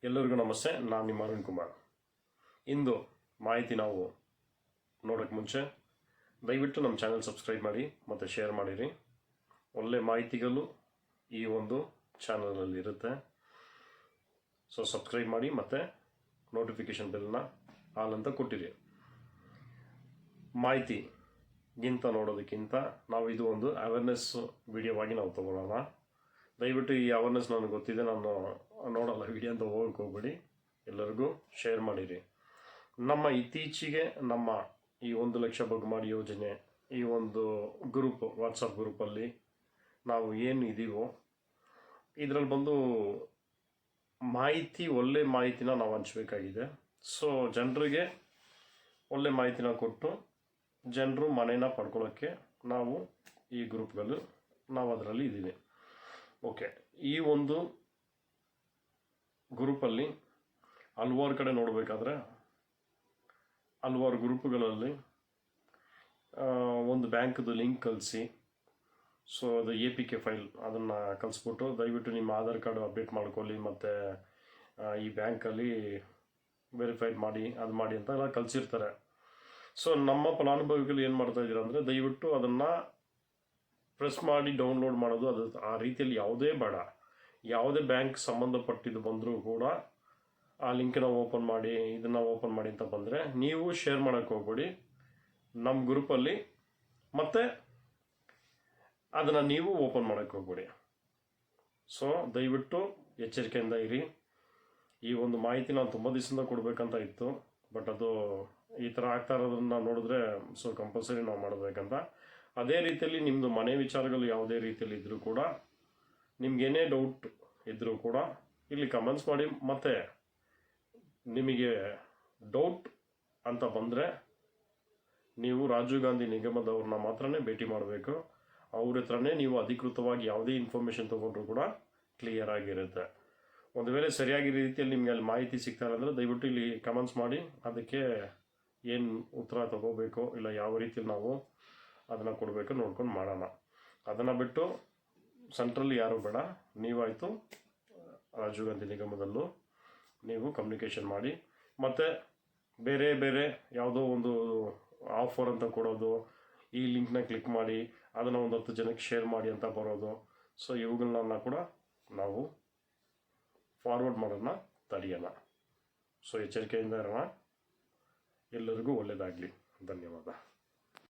ಎಲ್ಲರಿಗೂ ನಮಸ್ತೆ. ನಾನು ನಿಮ್ಮ ಅರುಣ್ ಕುಮಾರ್. ಇಂದು ಮಾಹಿತಿ ನಾವು ನೋಡೋಕ್ಕೆ ಮುಂಚೆ ದಯವಿಟ್ಟು ನಮ್ಮ ಚಾನಲ್ ಸಬ್ಸ್ಕ್ರೈಬ್ ಮಾಡಿ ಮತ್ತು ಶೇರ್ ಮಾಡಿರಿ. ಒಳ್ಳೆ ಮಾಹಿತಿಗಳು ಈ ಒಂದು ಚಾನಲಲ್ಲಿ ಇರುತ್ತೆ. ಸೊ ಸಬ್ಸ್ಕ್ರೈಬ್ ಮಾಡಿ ಮತ್ತು ನೋಟಿಫಿಕೇಷನ್ ಬೆಲ್ನ ಆಲ್ ಅಂತ ಕೊಟ್ಟಿರಿ. ಮಾಹಿತಿಗಿಂತ ನೋಡೋದಕ್ಕಿಂತ ನಾವು ಇದು ಒಂದು ಅವೇರ್ನೆಸ್ ವಿಡಿಯೋವಾಗಿ ನಾವು ತೊಗೊಳ್ಳೋಣ. ದಯವಿಟ್ಟು ಈ ಅವೇರ್ನೆಸ್ ನನಗೆ ಗೊತ್ತಿದೆ, ನಾನು ನೋಡೋಲ್ಲ ವಿಡಿಯೋ ಅಂತ ಹೋಗಕ್ಕೆ ಹೋಗ್ಬೇಡಿ. ಎಲ್ಲರಿಗೂ ಶೇರ್ ಮಾಡಿರಿ. ನಮ್ಮ ಇತ್ತೀಚೆಗೆ ನಮ್ಮ ಈ 1 ಲಕ್ಷ ಬಗ್ಮಾಡಿ ಯೋಜನೆ ಈ ಒಂದು ಗ್ರೂಪ್, ವಾಟ್ಸಪ್ ಗ್ರೂಪಲ್ಲಿ ನಾವು ಏನು ಇದೀವೋ ಇದರಲ್ಲಿ ಬಂದು ಮಾಹಿತಿ, ಒಳ್ಳೆ ಮಾಹಿತಿನ ನಾವು ಹಂಚಬೇಕಾಗಿದೆ. ಸೊ ಜನರಿಗೆ ಒಳ್ಳೆ ಮಾಹಿತಿನ ಕೊಟ್ಟು ಜನರು ಮನೇನ ಪಡ್ಕೊಳ್ಳೋಕ್ಕೆ ನಾವು ಈ ಗ್ರೂಪ್ಗಳು ನಾವು ಅದರಲ್ಲಿ ಇದ್ದೀವಿ. ಓಕೆ, ಈ ಒಂದು ಗ್ರೂಪಲ್ಲಿ ಹಲವಾರು ಕಡೆ ನೋಡಬೇಕಾದ್ರೆ ಹಲವಾರು ಗ್ರೂಪ್ಗಳಲ್ಲಿ ಒಂದು ಬ್ಯಾಂಕ್ದು ಲಿಂಕ್ ಕಳಿಸಿ, ಸೊ ಅದು APK ಫೈಲ್ ಅದನ್ನು ಕಳಿಸ್ಬಿಟ್ಟು ದಯವಿಟ್ಟು ನಿಮ್ಮ ಆಧಾರ್ ಕಾರ್ಡ್ ಅಪ್ಡೇಟ್ ಮಾಡ್ಕೊಳ್ಳಿ ಮತ್ತು ಈ ಬ್ಯಾಂಕಲ್ಲಿ ವೆರಿಫೈಡ್ ಮಾಡಿ ಅದು ಮಾಡಿ ಅಂತ ಎಲ್ಲ ಕಳಿಸಿರ್ತಾರೆ. ಸೊ ನಮ್ಮ ಫಲಾನುಭವಿಗಳು ಏನು ಮಾಡ್ತಾ ಇದ್ದೀರಾ ಅಂದರೆ ದಯವಿಟ್ಟು ಅದನ್ನು ಪ್ರೆಸ್ ಮಾಡಿ ಡೌನ್ಲೋಡ್ ಮಾಡೋದು, ಅದು ಆ ರೀತಿಯಲ್ಲಿ ಯಾವುದೇ ಬೇಡ. ಯಾವುದೇ ಬ್ಯಾಂಕ್ ಸಂಬಂಧಪಟ್ಟಿದ್ದು ಬಂದರೂ ಕೂಡ ಆ ಲಿಂಕನ್ನ ಓಪನ್ ಮಾಡಿ, ಇದನ್ನು ಓಪನ್ ಮಾಡಿ ಅಂತ ಬಂದರೆ ನೀವು ಶೇರ್ ಮಾಡೋಕ್ಕೆ ಹೋಗ್ಬೇಡಿ ನಮ್ಮ ಗ್ರೂಪಲ್ಲಿ, ಮತ್ತು ಅದನ್ನು ನೀವು ಓಪನ್ ಮಾಡೋಕ್ಕೆ ಹೋಗ್ಬೇಡಿ. ಸೊ ದಯವಿಟ್ಟು ಎಚ್ಚರಿಕೆಯಿಂದ ಇರಿ. ಈ ಒಂದು ಮಾಹಿತಿ ನಾನು ತುಂಬ ದಿವಸದಿಂದ ಕೊಡಬೇಕಂತ ಇತ್ತು, ಬಟ್ ಅದು ಈ ಥರ ಆಗ್ತಾ ಇರೋದನ್ನು ನೋಡಿದ್ರೆ ಸೊ ಕಂಪಲ್ಸರಿ ನಾವು ಮಾಡಬೇಕಂತ. ಅದೇ ರೀತಿಯಲ್ಲಿ ನಿಮ್ಮದು ಮನೆ ವಿಚಾರಗಳು ಯಾವುದೇ ರೀತಿಯಲ್ಲಿ ಇದ್ದರೂ ಕೂಡ, ನಿಮಗೇನೇ ಡೌಟ್ ಇದ್ದರೂ ಕೂಡ ಇಲ್ಲಿ ಕಮೆಂಟ್ಸ್ ಮಾಡಿ. ಮತ್ತು ನಿಮಗೆ ಡೌಟ್ ಅಂತ ಬಂದರೆ ನೀವು ರಾಜೀವ್ ಗಾಂಧಿ ನಿಗಮದವ್ರನ್ನ ಮಾತ್ರನೇ ಭೇಟಿ ಮಾಡಬೇಕು. ಅವ್ರ ಹತ್ರನೇ ನೀವು ಅಧಿಕೃತವಾಗಿ ಯಾವುದೇ ಇನ್ಫಾರ್ಮೇಷನ್ ತೊಗೊಂಡ್ರೂ ಕೂಡ ಕ್ಲಿಯರ್ ಆಗಿರುತ್ತೆ. ಒಂದು ವೇಳೆ ಸರಿಯಾಗಿ ರೀತಿಯಲ್ಲಿ ನಿಮಗೆ ಅಲ್ಲಿ ಮಾಹಿತಿ ಸಿಗ್ತಾ ಇಲ್ಲ ಅಂದರೆ ದಯವಿಟ್ಟು ಇಲ್ಲಿ ಕಮೆಂಟ್ಸ್ ಮಾಡಿ, ಅದಕ್ಕೆ ಏನು ಉತ್ತರ ತಗೋಬೇಕು ಇಲ್ಲ ಯಾವ ರೀತಿಯಲ್ಲಿ ನಾವು ಅದನ್ನು ಕೊಡಬೇಕು ನೋಡ್ಕೊಂಡು ಮಾಡೋಣ. ಅದನ್ನು ಬಿಟ್ಟು ಸೆಂಟ್ರಲ್ಲಿ ಯಾರೂ ಬೇಡ, ನೀವಾಯಿತು ರಾಜೀವ್ ಗಾಂಧಿ ನಿಗಮದಲ್ಲೂ ನೀವು ಕಮ್ಯುನಿಕೇಷನ್ ಮಾಡಿ. ಮತ್ತು ಬೇರೆ ಬೇರೆ ಯಾವುದೋ ಒಂದು ಆಫರ್ ಅಂತ ಕೊಡೋದು, ಈ ಲಿಂಕ್ನ ಕ್ಲಿಕ್ ಮಾಡಿ ಅದನ್ನು ಒಂದು 10 ಜನಕ್ಕೆ ಶೇರ್ ಮಾಡಿ ಅಂತ ಬರೋದು, ಸೊ ಇವುಗಳನ್ನ ಕೂಡ ನಾವು ಫಾರ್ವರ್ಡ್ ಮಾಡೋಣ, ತಡೆಯೋಣ. ಸೊ ಎಚ್ಚರಿಕೆಯಿಂದ ಇರೋಣ. ಎಲ್ಲರಿಗೂ ಒಳ್ಳೆಯದಾಗಲಿ. ಧನ್ಯವಾದ.